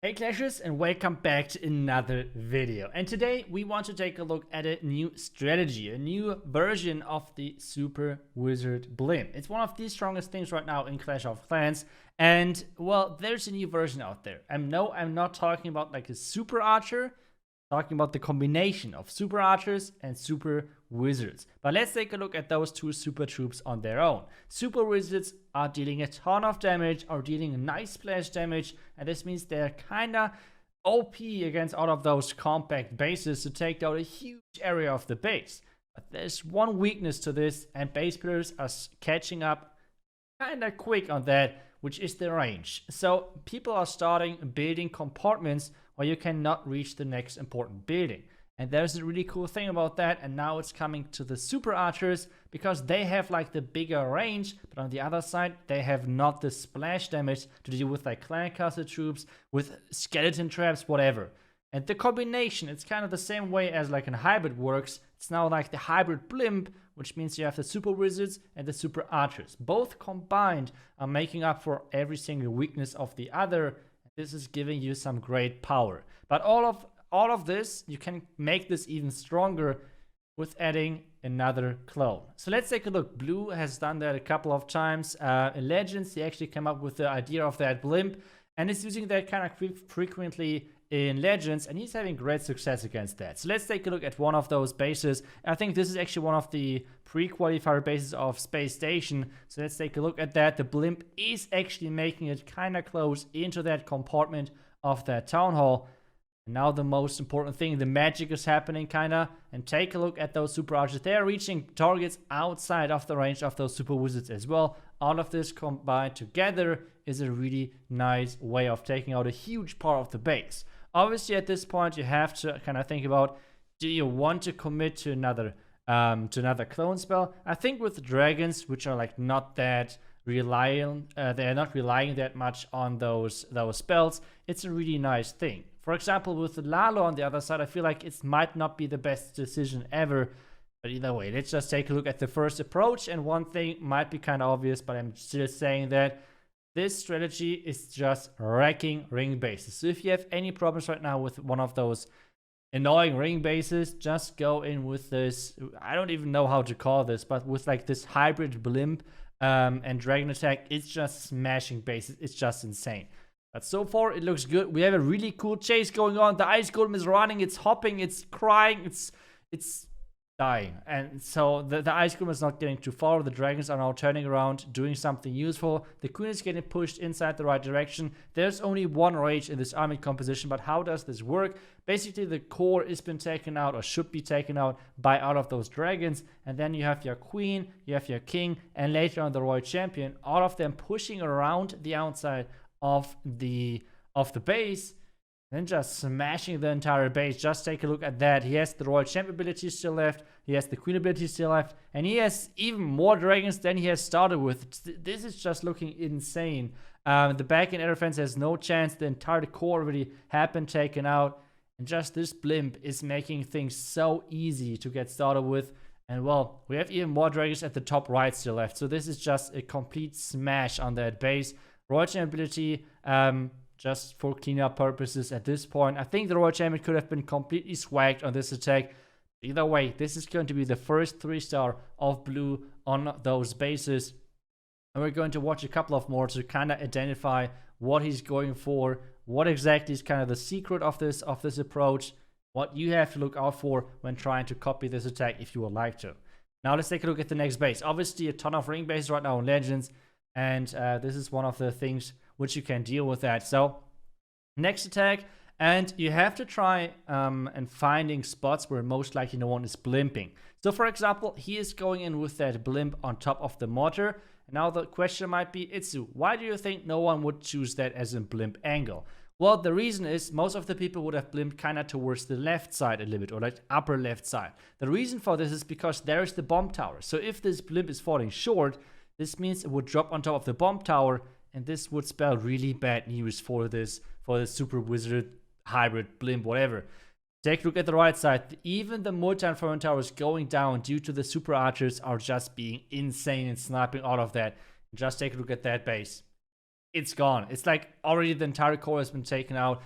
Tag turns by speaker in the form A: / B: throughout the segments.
A: Hey Clashers, and welcome back to another video. And today we want to take a look at a new strategy, a new version of the Super Wizard Blimp. It's one of the strongest things right now in Clash of Clans, and well, there's a new version out there. I'm not talking about like a super archer, talking about the combination of super archers and super wizards. But let's take a look at those two super troops on their own. Super wizards are dealing a ton of damage, are dealing a nice splash damage, and this means they're kinda OP against all of those compact bases to take out a huge area of the base. But there's one weakness to this, and base players are catching up kinda quick on that, which is the range. So people are starting building compartments where you cannot reach the next important building. And there's a really cool thing about that, and now it's coming to the super archers because they have like the bigger range, but on the other side they have not the splash damage to deal with like clan castle troops, with skeleton traps, whatever. And the combination, it's kind of the same way as like in hybrid works. It's now like the hybrid blimp, which means you have the super wizards and the super archers. Both combined are making up for every single weakness of the other. This is giving you some great power. But all of this, you can make this even stronger with adding another clone. So let's take a look. Blue has done that a couple of times. In Legends, he actually came up with the idea of that blimp, and is using that kind of frequently in Legends, and he's having great success against that. So let's take a look at one of those bases. I think this is actually one of the pre-qualifier bases of Space Station. So let's take a look at that. The blimp is actually making it kind of close into that compartment of that town hall. And now the most important thing, the magic is happening kinda. And take a look at those super archers. They are reaching targets outside of the range of those super wizards as well. All of this combined together is a really nice way of taking out a huge part of the base. Obviously, at this point, you have to kind of think about, do you want to commit to another clone spell? I think with the dragons, which are like not that relying, they're not relying that much on those spells. It's a really nice thing. For example, with the Lalo on the other side, I feel like it might not be the best decision ever. But either way, let's just take a look at the first approach. And one thing might be kind of obvious, but I'm still saying that this strategy is just wrecking ring bases. So if you have any problems right now with one of those annoying ring bases, just go in with this, I don't even know how to call this, but with like this hybrid blimp and dragon attack, it's just smashing bases. It's just insane. But so far, it looks good. We have a really cool chase going on. The ice golem is running, it's hopping, it's crying, it's dying. And so the ice golem is not getting too far. The dragons are now turning around, doing something useful. The queen is getting pushed inside the right direction. There's only one rage in this army composition, but how does this work? Basically, the core has been taken out, or should be taken out, by all of those dragons. And then you have your queen, you have your king, and later on the royal champion, all of them pushing around the outside of the base, and just smashing the entire base. Just take a look at that. He has the royal champ ability still left, he has the queen ability still left, and he has even more dragons than he has started with. This is just looking insane. The back end air defense has no chance. The entire core already have been taken out, and just this blimp is making things so easy to get started with. And well, we have even more dragons at the top right still left, so this is just a complete smash on that base. Royal Champion ability, just for cleanup purposes at this point. I think the Royal Champion could have been completely swagged on this attack. Either way, this is going to be the first 3-star of blue on those bases. And we're going to watch a couple of more to kind of identify what he's going for, what exactly is kind of the secret of this approach, what you have to look out for when trying to copy this attack if you would like to. Now let's take a look at the next base. Obviously, a ton of ring bases right now in Legends. And this is one of the things which you can deal with that. So next attack, and you have to try and finding spots where most likely no one is blimping. So for example, he is going in with that blimp on top of the mortar. And now the question might be, Itsu, why do you think no one would choose that as a blimp angle? Well, the reason is most of the people would have blimped kind of towards the left side a little bit, or like upper left side. The reason for this is because there is the bomb tower. So if this blimp is falling short, this means it would drop on top of the bomb tower, and this would spell really bad news for the super wizard hybrid blimp, whatever. Take a look at the right side. Even the multi-informant towers going down due to the super archers are just being insane and sniping all of that. Just take a look at that base. it's gone. It's like already the entire core has been taken out.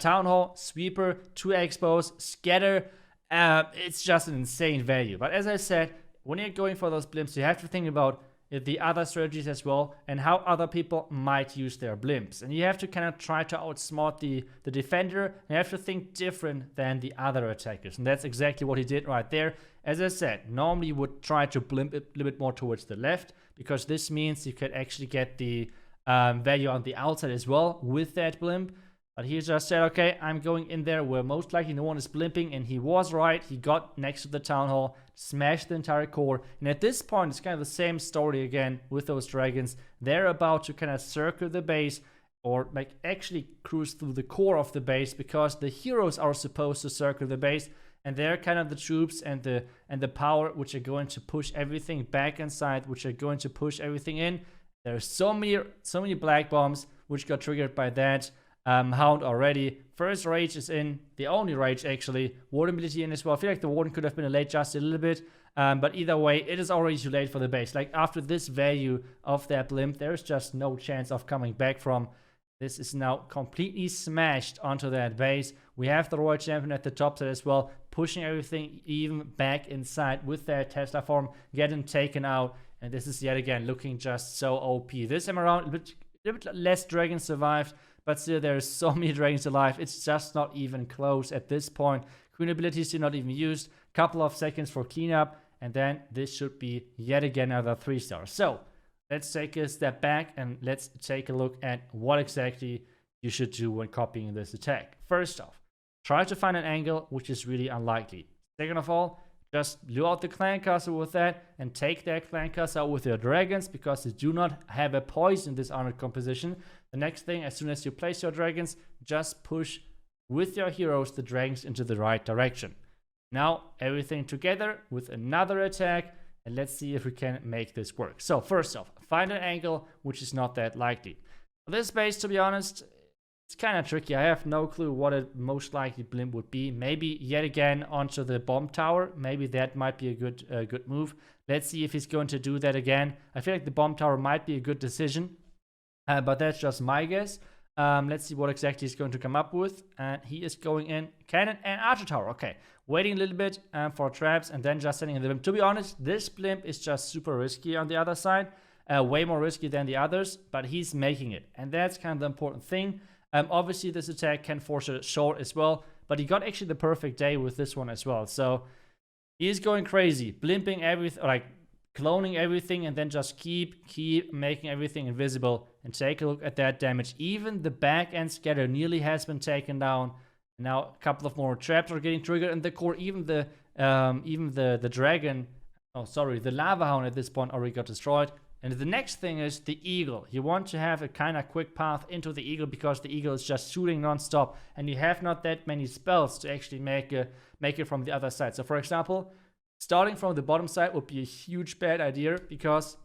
A: Town Hall, Sweeper, 2 Expos, Scatter. It's just an insane value. But as I said, when you're going for those blimps, you have to think about the other strategies as well and how other people might use their blimps. And you have to kind of try to outsmart the defender. And you have to think different than the other attackers. And that's exactly what he did right there. As I said, normally you would try to blimp it a little bit more towards the left, because this means you could actually get the value on the outside as well with that blimp. But he just said, okay, I'm going in there where most likely no one is blimping, and he was right. He got next to the Town Hall, smashed the entire core, and at this point, it's kind of the same story again with those dragons. They're about to kind of circle the base, or like actually cruise through the core of the base, because the heroes are supposed to circle the base, and they're kind of the troops and the power which are going to push everything back inside, which are going to push everything in. There's so many black bombs which got triggered by that. Hound already. First rage is in. The only rage actually. Warden ability in as well. I feel like the Warden could have been late just a little bit. But either way, it is already too late for the base. Like after this value of that blimp, there's just no chance of coming back from. This is now completely smashed onto that base. We have the Royal Champion at the top side as well, pushing everything even back inside with their Tesla form, getting taken out. And this is yet again looking just so OP. This time around, a little bit less dragons survived. But still, there's so many dragons alive. It's just not even close at this point. Queen abilities still not even used. Couple of seconds for cleanup. And then this should be yet again another 3-star. So let's take a step back and let's take a look at what exactly you should do when copying this attack. First off, try to find an angle which is really unlikely. Second of all, just lure out the clan castle with that and take their clan castle out with your dragons, because they do not have a poison in this armored composition. The next thing, as soon as you place your dragons, just push with your heroes the dragons into the right direction. Now everything together with another attack, and let's see if we can make this work. So first off, find an angle which is not that likely. For this base, to be honest, it's kind of tricky. I have no clue what a most likely blimp would be. Maybe yet again onto the bomb tower. Maybe that might be a good move. Let's see if he's going to do that again. I feel like the bomb tower might be a good decision, but that's just my guess. Let's see what exactly he's going to come up with. And he is going in cannon and archer tower. Okay, waiting a little bit for traps and then just sending in the blimp. To be honest, this blimp is just super risky on the other side. Way more risky than the others, but he's making it. And that's kind of the important thing. Obviously, this attack can force a short as well, but he got actually the perfect day with this one as well. So he's going crazy, blimping everything, like cloning everything, and then just keep making everything invisible. And take a look at that damage. Even the back end scatter nearly has been taken down. Now a couple of more traps are getting triggered in the core. Even the dragon, oh sorry, the lava hound at this point already got destroyed. And the next thing is the eagle. You want to have a kind of quick path into the eagle, because the eagle is just shooting non-stop, and you have not that many spells to actually make it from the other side. So for example, starting from the bottom side would be a huge bad idea, because,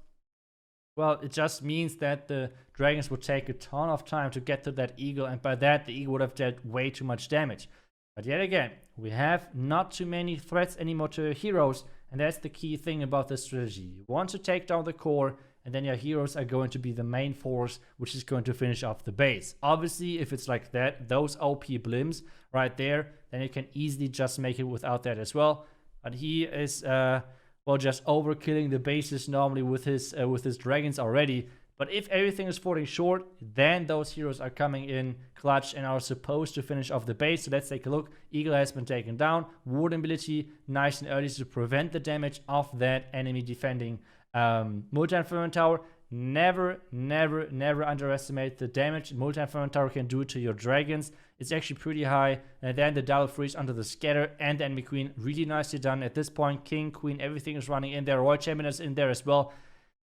A: well, it just means that the dragons would take a ton of time to get to that eagle, and by that the eagle would have dealt way too much damage. But yet again, we have not too many threats anymore to your heroes, and that's the key thing about this strategy. You want to take down the core, and then your heroes are going to be the main force, which is going to finish off the base. Obviously, if it's like that, those OP blimps right there, then you can easily just make it without that as well. But he is, well, just overkilling the bases normally with his dragons already. But if everything is falling short, then those heroes are coming in clutch and are supposed to finish off the base. So let's take a look. Eagle has been taken down. Warden ability, nice and early to prevent the damage of that enemy defending multi-inferno tower. Never underestimate the damage multi-inferno tower can do to your dragons. It's actually pretty high. And then the double freeze onto the scatter and the enemy queen. Really nicely done. At this point, king, queen, everything is running in there. Royal champion is in there as well.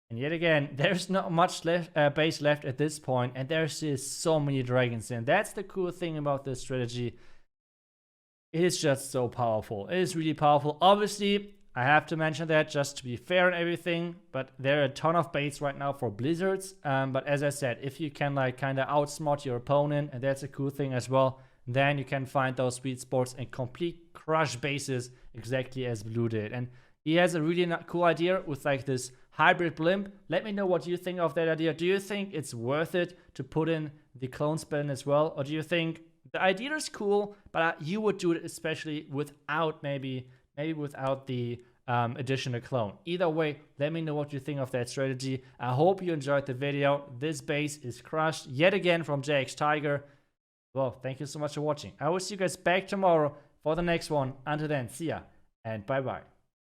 A: And yet again, there's not much base left at this point, and there's just so many dragons in. That's the cool thing about this strategy. It is just so powerful. It is really powerful. Obviously, I have to mention that just to be fair and everything, but there are a ton of baits right now for blizzards. But as I said, if you can like kind of outsmart your opponent, and that's a cool thing as well, then you can find those sweet spots and complete crush bases exactly as Blue did. And he has a really cool idea with like this hybrid blimp. Let me know what you think of that idea. Do you think it's worth it to put in the clone spin as well? Or do you think the idea is cool, but you would do it especially without maybe without the additional clone? Either way, let me know what you think of that strategy. I hope you enjoyed the video. This base is crushed yet again from JX Tiger. Well, thank you so much for watching. I will see you guys back tomorrow for the next one. Until then, see ya and bye bye.